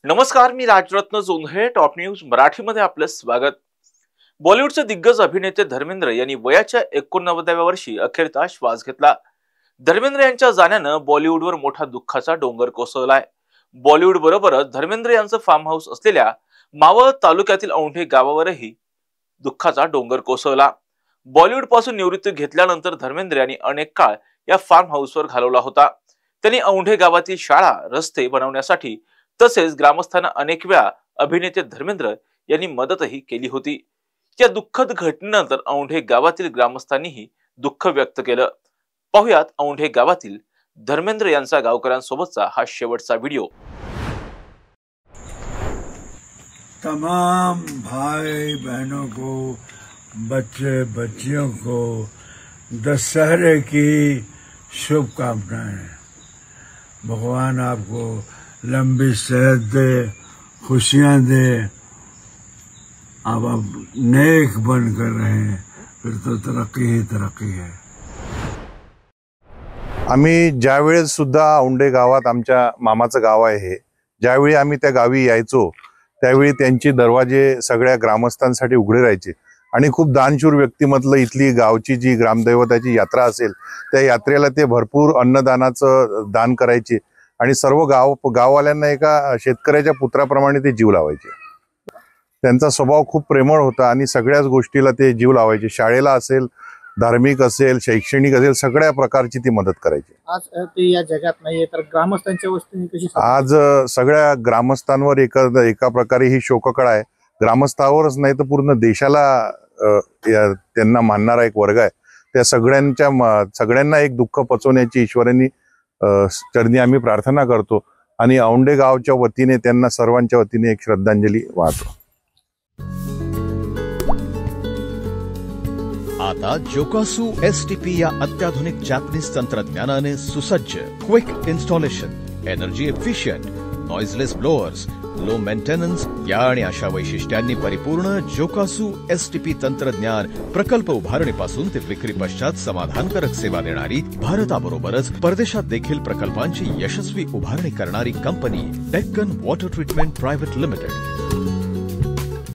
नमस्कार, मी Rajratna Jondhale. Top news मराठीमध्ये आपलं स्वागत. बॉलिवूडचे दिग्गज अभिनेते धर्मेंद्र यांनी वयाच्या 89व्या वर्षी अखेरचा श्वास घेतला. धर्मेंद्र यांच्या जाण्यानं बॉलिवूडवर मोठा दुःखाचा डोंगर कोसळलाय. बॉलिवूड बरोबरच धर्मेंद्र यांचं फार्म हाऊस असलेल्या मावळ तालुक्यातील औंढे गावावरही दुःखाचा डोंगर कोसळला. बॉलिवूड पासून निवृत्ती घेतल्यानंतर धर्मेंद्र यांनी अनेक काळ या फार्म हाऊसवर घालवला होता. त्यांनी औंढे गावातील शाळा, रस्ते बनवण्यासाठी तसेच ग्रामस्थांना अनेक वेळा अभिनेते धर्मेंद्र यांनी मदतही केली होती. या दुःखद घटनेनंतर औंढे गावातील ग्रामस्थांनीही दुःख व्यक्त केलं. पाहुयात औंढे गावातील धर्मेंद्र यांचा गावकऱ्यांसोबतचा हा शेवटचा व्हिडिओ. तमाम भाई बहनों को, बच्चे बच्चियों को दशहरे की शुभकामनाएं. भगवान आपको लंबी सेहत दे, खुशियां दे. अब नेक बनकर रहे, फिर तो तरक्की ही तरक्की है. आम्ही ज्यावेळेस सुद्धा औंढे गावात, आमच्या मामाचं गाव आहे हे, ज्यावेळी आम्ही त्या गावी यायचो त्यावेळी त्यांचे दरवाजे सगळ्या ग्रामस्थांसाठी उघडे राहायचे आणि खूप दानशूर व्यक्तिमत्व इथली गावची जी ग्रामदैवताची यात्रा असेल त्या यात्रेला ते भरपूर अन्नदानाचं दान करायचे आणि सर्व गाववाल्यांना एका शेतकऱ्याच्या पुत्राप्रमाणे ते जीव लावायचे. त्यांचा स्वभाव खूप प्रेमळ होता आणि सगळ्याच गोष्टीला ते जीव लावायचे. शाळेला असेल, धार्मिक असेल, शैक्षणिक असेल, सगळ्या प्रकारची ती मदत करायची. आज ते या जगात नाहीये, तर ग्रामस्थांच्या वस्तीने कशी आज सगळ्या ग्रामस्थांवर एका प्रकारे ही शोककळा आहे. ग्रामस्थावरच नाही तर पूर्ण देशाला त्यांना मानणारा एक वर्ग आहे. त्या सगळ्यांना एक दुःख पचवण्याची ईश्वरांनी चरणी आम्ही प्रार्थना करतो आणि औंढे गावच्या वतीने त्यांना सर्वांच्या वतीने एक श्रद्धांजली वाहतो. आता जोकासू एसटीपी या अत्याधुनिक जॅपनीज तंत्रज्ञानाने सुसज्ज, quick installation, energy efficient, noiseless blowers, low maintenance या आणि अशा वैशिष्ट्यांनी परिपूर्ण जोकासू एसटीपी तंत्रज्ञान प्रकल्प उभारणीपासून ते विक्री पश्चात समाधानकारक सेवा देणारी, भारताबरोबरच परदेशात देखील प्रकल्पांची यशस्वी उभारणी करणारी company Deccan water treatment private limited.